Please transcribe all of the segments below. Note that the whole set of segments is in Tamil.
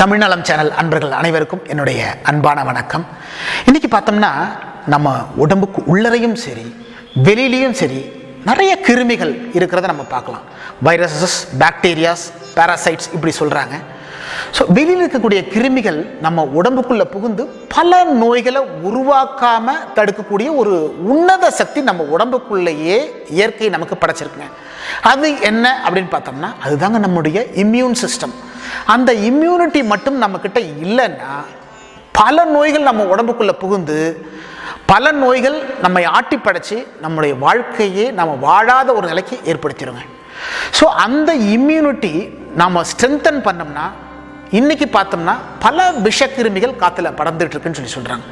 தமிழ்நலம் சேனல் அன்பர்கள் அனைவருக்கும் என்னுடைய அன்பான வணக்கம். இன்னைக்கு பார்த்தோம்னா நம்ம உடம்புக்கு உள்ளரையும் சரி வெளியிலையும் சரி நிறைய கிருமிகள் இருக்கிறத நம்ம பார்க்கலாம். வைரஸஸ், பாக்டீரியாஸ், பாராசைட்ஸ் இப்படி சொல்கிறாங்க. ஸோ வெளியில் இருக்கக்கூடிய கிருமிகள் நம்ம உடம்புக்குள்ளே புகுந்து பல நோய்களை உருவாக்காமல் தடுக்கக்கூடிய ஒரு உன்னத சக்தி நம்ம உடம்புக்குள்ளேயே இயற்கை நமக்கு படைச்சிருக்குங்க. அது என்ன அப்படின்னு பார்த்தோம்னா அதுதாங்க நம்முடைய இம்யூன் சிஸ்டம். அந்த இம்யூனிட்டி மட்டும் நம்மக்கிட்ட இல்லைன்னா பல நோய்கள் நம்ம உடம்புக்குள்ளே புகுந்து பல நோய்கள் நம்மை ஆட்டி படைச்சி நம்முடைய வாழ்க்கையே நம்ம வாழாத ஒரு நிலைக்கு ஏற்படுத்திடுங்க. ஸோ அந்த இம்யூனிட்டி நாம் ஸ்ட்ரென்தன் பண்ணோம்னா இன்னைக்கு பார்த்தோம்னா பல விஷக்கிருமிகள் காற்றுல பறந்துட்டு இருக்குன்னு சொல்கிறாங்க.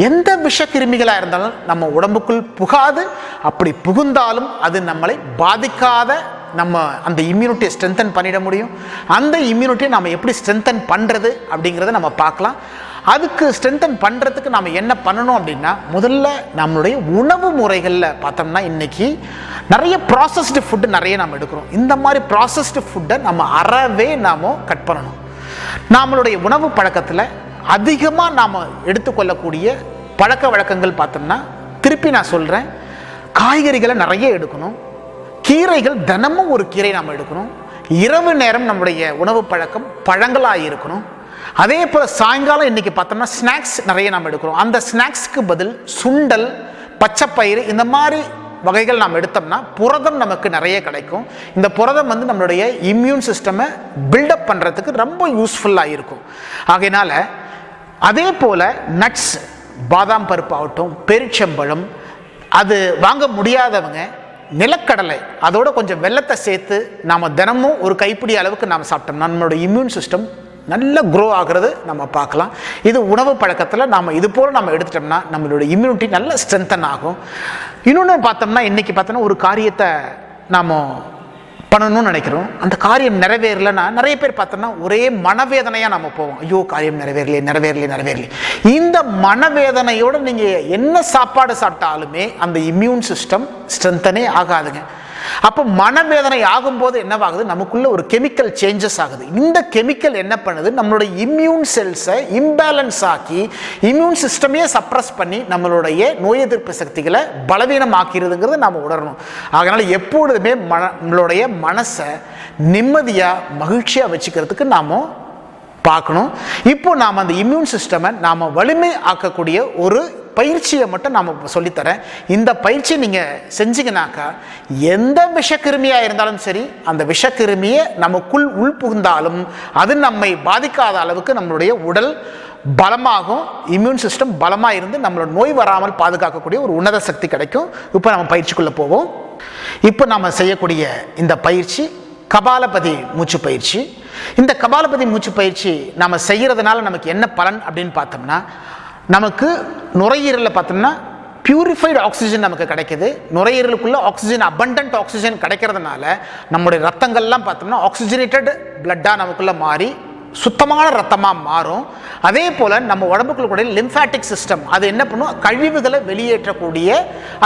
எந்த விஷக்கிருமிகளாக இருந்தாலும் நம்ம உடம்புக்குள் புகாது, அப்படி புகுந்தாலும் அது நம்மளை பாதிக்காத நம்ம அந்த இம்யூனிட்டியை ஸ்ட்ரென்தன் பண்ணிட முடியும். அந்த இம்யூனிட்டியை நம்ம எப்படி ஸ்ட்ரென்தன் பண்ணுறது அப்படிங்கிறத நம்ம பார்க்கலாம். அதுக்கு ஸ்ட்ரென்தன் பண்ணுறதுக்கு நம்ம என்ன பண்ணணும் அப்படின்னா முதல்ல நம்மளுடைய உணவு முறைகளில் பார்த்தோம்னா இன்றைக்கி நிறைய ப்ராசஸ்டு ஃபுட்டு நிறைய நம்ம எடுக்கிறோம். இந்த மாதிரி ப்ராசஸ்டு ஃபுட்டை நம்ம அறவே நாம் கட் பண்ணணும். நம்மளுடைய உணவு பழக்கத்தில் அதிகமாக நாம் எடுத்துக்கொள்ளக்கூடிய பழக்க வழக்கங்கள் பார்த்தோம்னா திருப்பி நான் சொல்கிறேன், காய்கறிகளை நிறைய எடுக்கணும். கீரைகள் தினமும் ஒரு கீரை நாம் எடுக்கணும். இரவு நேரம் நம்முடைய உணவு பழக்கம் பழங்களாக இருக்கணும். அதே போல் சாயங்காலம் இன்றைக்கி பார்த்தோம்னா ஸ்நாக்ஸ் நிறைய நாம் எடுக்கிறோம். அந்த ஸ்நாக்ஸ்க்கு பதில் சுண்டல், பச்சைப்பயிறு இந்த மாதிரி வகைகள் நாம் எடுத்தோம்னா புரதம் நமக்கு நிறைய கிடைக்கும். இந்த புரதம் நம்மளுடைய இம்யூன் சிஸ்டமை பில்டப் பண்ணுறதுக்கு ரொம்ப யூஸ்ஃபுல்லாக இருக்கும். ஆகையினால அதே போல் நட்ஸ், பாதாம் பருப்பு ஆகட்டும், பேரிச்சம்பழம், அது வாங்க முடியாதவங்க நிலக்கடலை அதோட கொஞ்சம் வெல்லத்தை சேர்த்து நாம் தினமும் ஒரு கைப்பிடி அளவுக்கு நாம் சாப்பிட்டோம்னா நம்மளோட இம்யூன் சிஸ்டம் நல்ல க்ரோ ஆகிறது நம்ம பார்க்கலாம். இது உணவு பழக்கத்தில் நாம் இது போல் நம்ம எடுத்துட்டோம்னா நம்மளோட இம்யூனிட்டி நல்ல ஸ்ட்ரென்தன் ஆகும். இன்னொன்று பார்த்தோம்னா இன்றைக்கி பார்த்தோம்னா ஒரு காரியத்தை நாம் பண்ணணும்னு நினைக்கிறோம். அந்த காரியம் நிறைவேறலைன்னா நிறைய பேர் பார்த்தோம்னா ஒரே மனவேதனையாக நம்ம போவோம். ஐயோ காரியம் நிறைவேறலையே. இந்த மனவேதனையோடு நீங்கள் என்ன சாப்பாடு சாப்பிட்டாலுமே அந்த இம்யூன் சிஸ்டம் ஸ்ட்ரென்தனே ஆகாதுங்க. அப்போ மனவேதனை ஆகும்போது என்னவாகுது, நமக்குள்ள ஒரு கெமிக்கல் சேஞ்சஸ் ஆகுது. இந்த கெமிக்கல் என்ன பண்ணுது, நம்மளுடைய இம்யூன் செல்ஸை இம்பேலன்ஸ் ஆக்கி இம்யூன் சிஸ்டமையே சப்ரஸ் பண்ணி நம்மளுடைய நோய் எதிர்ப்பு சக்திகளை பலவீனமாக்கிறதுங்கிறது நாம் உணரணும். அதனால் எப்பொழுதுமே நம்மளுடைய மனசை நிம்மதியாக மகிழ்ச்சியாக வச்சுக்கிறதுக்கு நாம் பார்க்கணும். இப்போ நாம் அந்த இம்யூன் சிஸ்டமை நாம் வலிமை ஆக்கக்கூடிய ஒரு பயிற்சியை மட்டும் நாம் சொல்லித்தரேன். இந்த பயிற்சியை நீங்கள் செஞ்சீங்கன்னாக்கா எந்த விஷக்கிருமியாக இருந்தாலும் சரி அந்த விஷக்கிருமியை நமக்குள் உள்புகுந்தாலும் அது நம்மை பாதிக்காத அளவுக்கு நம்மளுடைய உடல் பலமாகும். இம்யூன் சிஸ்டம் பலமாக இருந்து நம்மளோட நோய் வராமல் பாதுகாக்கக்கூடிய ஒரு உன்னத சக்தி கிடைக்கும். இப்போ நம்ம பயிற்சிக்குள்ளே போவோம். இப்போ நாம் செய்யக்கூடிய இந்த பயிற்சி கபாலபதி மூச்சு பயிற்சி. இந்த கபாலபதி மூச்சு பயிற்சி நாம் செய்கிறதுனால நமக்கு என்ன பலன் அப்படின்னு பார்த்தோம்னா நமக்கு நுரையீரலில் பார்த்தோம்னா பியூரிஃபைடு ஆக்சிஜன் நமக்கு கிடைக்குது. நுரையீரலுக்குள்ள ஆக்சிஜன், அபண்டன்ட் ஆக்சிஜன் கிடைக்கிறதுனால நம்முடைய ரத்தங்கள்லாம் பார்த்தோம்னா ஆக்சிஜனேட்டட் பிளட்டாக நமக்குள்ளே மாறி சுத்தமான ரத்தமாக மாறும். அதே போல் நம்ம உடம்புக்குள்ள கூட லிம்ஃபாட்டிக் சிஸ்டம் அது என்ன பண்ணும், கழிவுகளை வெளியேற்றக்கூடிய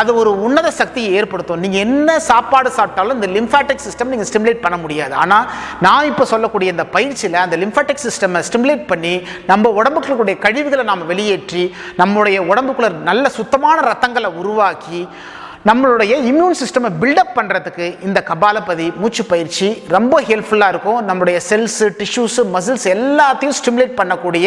அது ஒரு உன்னத சக்தியை ஏற்படுத்தும். நீங்கள் என்ன சாப்பாடு சாப்பிட்டாலும் இந்த லிம்ஃபாட்டிக் சிஸ்டம் நீங்கள் ஸ்டிமுலேட் பண்ண முடியாது. ஆனால் நான் இப்போ சொல்லக்கூடிய இந்த பயிற்சியில் அந்த லிம்ஃபாட்டிக் சிஸ்டமை ஸ்டிமுலேட் பண்ணி நம்ம உடம்புக்குள்ள கூடிய கழிவுகளை நாம் வெளியேற்றி நம்முடைய உடம்புக்குள்ள நல்ல சுத்தமான ரத்தங்களை உருவாக்கி நம்மளுடைய இம்யூன் சிஸ்டமை பில்டப் பண்ணுறதுக்கு இந்த கபாலபதி மூச்சு பயிற்சி ரொம்ப ஹெல்ப்ஃபுல்லாக இருக்கும். நம்முடைய செல்ஸு, டிஷ்யூஸு, மசில்ஸ் எல்லாத்தையும் ஸ்டிமுலேட் பண்ணக்கூடிய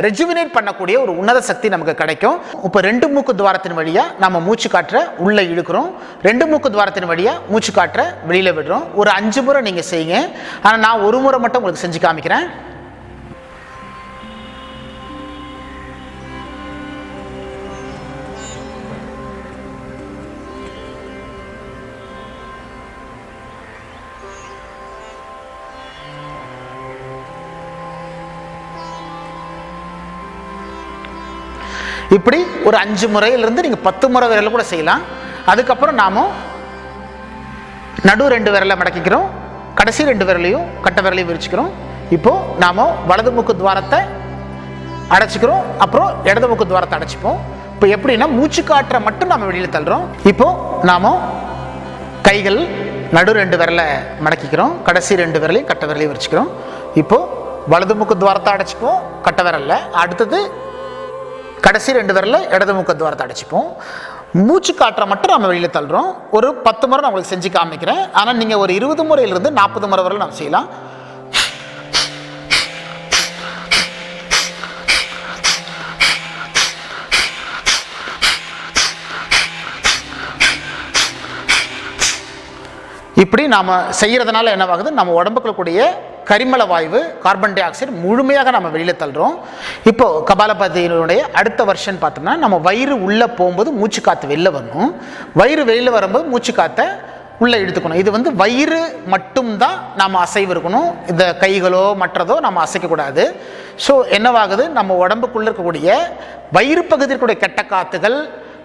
ரெஜுவினேட் பண்ணக்கூடிய ஒரு உன்னத சக்தி நமக்கு கிடைக்கும். இப்போ 2 மூக்கு துவாரத்தின் வழியாக நம்ம மூச்சு காற்றை உள்ளே இழுக்கிறோம், 2 மூக்கு துவாரத்தின் வழியாக மூச்சு காற்றை வெளியில் விடுறோம். ஒரு 5 முறை நீங்கள் செய்யுங்க. ஆனால் நான் ஒரு முறை மட்டும் உங்களுக்கு செஞ்சு காமிக்கிறேன். இப்படி ஒரு 5 முறையிலிருந்து நீங்கள் 10 முறை வரையில கூட செய்யலாம். அதுக்கப்புறம் நாம் நடு 2 விரலை மடக்கிக்கிறோம், கடைசி 2 விரலையும் கட்டை விரலையும் விரிச்சுக்கிறோம். இப்போது நாம் வலது மூக்கு துவாரத்தை அடைச்சிக்கிறோம், அப்புறம் இடது மூக்கு துவாரத்தை அடைச்சிப்போம். இப்போ எப்படின்னா மூச்சு காற்றை மட்டும் நம்ம வெளியில் தள்ளுறோம். இப்போது நாம் கைகள் நடு 2 விரலை மடக்கிக்கிறோம், கடைசி 2 விரலையும் கட்டை விரலையும் விரிச்சுக்கிறோம். இப்போது வலது மூக்கு துவாரத்தை அடைச்சிப்போம் கட்டை விரல்ல. அடுத்தது கடைசி 2 விரல்ல இடது மூக்கு துவாரத்தை அடைச்சிப்போம். மூச்சு காற்றை மட்டும் நம்ம வெளியில் தள்ளுறோம். ஒரு 10 முறை நான் உங்களுக்கு செஞ்சு காமிக்கிறேன். ஆனால் நீங்கள் ஒரு 20 முறையிலிருந்து 40 முறை வரை நம்ம செய்யலாம். இப்படி நாம் செய்கிறதுனால என்னவாகுது, நம்ம உடம்புக்குள்ள கூடிய கரிமல வாயு கார்பன் டை ஆக்சைடு முழுமையாக நம்ம வெளியில் தள்ளுறோம். இப்போது கபாலபாதியினுடைய அடுத்த வருஷன் பார்த்தோம்னா, நம்ம வயிறு உள்ளே போகும்போது மூச்சு காற்று வெளில வரணும், வயிறு வெளியில் வரும்போது மூச்சு காற்றை உள்ளே இழுத்துக்கணும். இது வயிறு மட்டும்தான் நாம் அசைவு இருக்கணும். இந்த கைகளோ மற்றதோ நம்ம அசைக்கக்கூடாது. ஸோ என்னவாகுது, நம்ம உடம்புக்குள்ளே இருக்கக்கூடிய வயிறு பகுதியில் இருக்கக்கூடிய கெட்ட காற்றுகள்,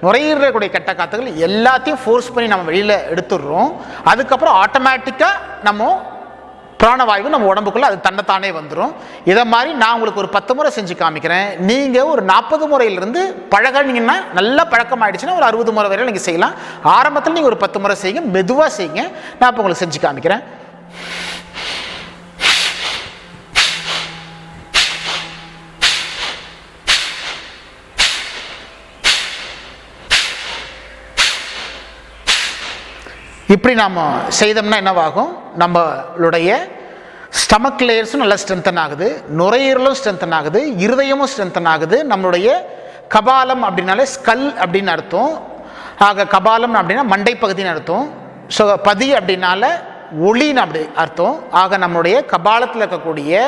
நுரையீரலுடைய கெட்ட காற்றுகள் எல்லாத்தையும் ஃபோர்ஸ் பண்ணி நம்ம வெளியில் எடுத்துடுறோம். அதுக்கப்புறம் ஆட்டோமேட்டிக்காக நம்ம பிராணவாயு நம்ம உடம்புக்குள்ளே அது தன்னைத்தானே வந்துடும். இதை மாதிரி நான் உங்களுக்கு ஒரு 10 முறை செஞ்சு காமிக்கிறேன். நீங்கள் ஒரு 40 முறையிலிருந்து பழகினீங்கன்னா, நல்லா பழக்கம் ஆகிடுச்சுன்னா ஒரு 60 முறை வரையில் நீங்கள் செய்யலாம். ஆரம்பத்தில் நீங்கள் ஒரு 10 முறை செய்யுங்க, மெதுவாக செய்யுங்க. நான் இப்போ உங்களுக்கு செஞ்சு காமிக்கிறேன். இப்படி நாம் செய்தோம்னா என்னவாகும், நம்மளுடைய ஸ்டமக் லேயர்ஸும் நல்லா ஸ்ட்ரென்தன் ஆகுது, நுரையீரலும் ஸ்ட்ரென்தன் ஆகுது, இருதயமும் ஸ்ட்ரென்தன் ஆகுது. நம்மளுடைய கபாலம் அப்படின்னாலே ஸ்கல் அப்படின்னு அர்த்தம். ஆக கபாலம் அப்படின்னா மண்டை பகுதின்னு அர்த்தம். ஸோ பதி அப்படின்னால ஒளின்னு அப்படி அர்த்தம். ஆக நம்முடைய கபாலத்தில் இருக்கக்கூடிய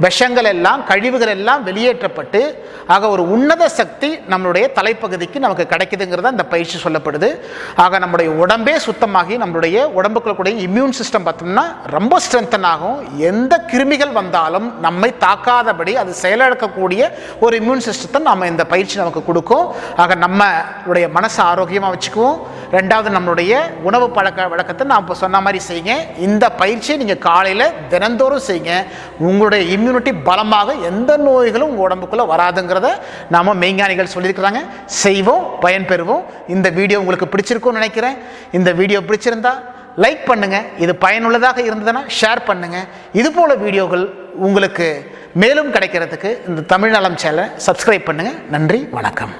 விஷங்கள் எல்லாம், கழிவுகள் எல்லாம் வெளியேற்றப்பட்டு, ஆக ஒரு உன்னத சக்தி நம்மளுடைய தலைப்பகுதிக்கு நமக்கு கிடைக்குதுங்கிறத இந்த பயிற்சி சொல்லப்படுது. ஆக நம்முடைய உடம்பே சுத்தமாகி நம்மளுடைய உடம்புக்குள்ள கூடிய இம்யூன் சிஸ்டம் பார்த்தோம்னா ரொம்ப ஸ்ட்ரென்தன் ஆகும். எந்த கிருமிகள் வந்தாலும் நம்மை தாக்காதபடி அது செயலிழக்கக்கூடிய ஒரு இம்யூன் சிஸ்டத்தை நம்ம இந்த பயிற்சி நமக்கு கொடுக்கும். ஆக நம்மளுடைய மனசை ஆரோக்கியமாக வச்சுக்குவோம். ரெண்டாவது, நம்மளுடைய உணவு பழக்க வழக்கத்தை நான் இப்போ சொன்ன மாதிரி செய்யுங்க. இந்த பயிற்சியை நீங்கள் காலையில் தினந்தோறும் செய்யுங்க. உங்களுடைய இம்யூனிட்டி பலமாக எந்த நோய்களும் உங்கள் உடம்புக்குள்ளே வராதுங்கிறத நாம் மெய்ஞானிகள் சொல்லியிருக்கிறாங்க. செய்வோம், பயன்பெறுவோம். இந்த வீடியோ உங்களுக்கு பிடிச்சிருக்கும்னு நினைக்கிறேன். இந்த வீடியோ பிடிச்சிருந்தா லைக் பண்ணுங்க. இது பயனுள்ளதாக இருந்ததுன்னா ஷேர் பண்ணுங்க. இது போல வீடியோக்கள் உங்களுக்கு மேலும் கிடைக்கிறதுக்கு இந்த தமிழ் நலம் சேனலை சப்ஸ்கிரைப் பண்ணுங்க. நன்றி, வணக்கம்.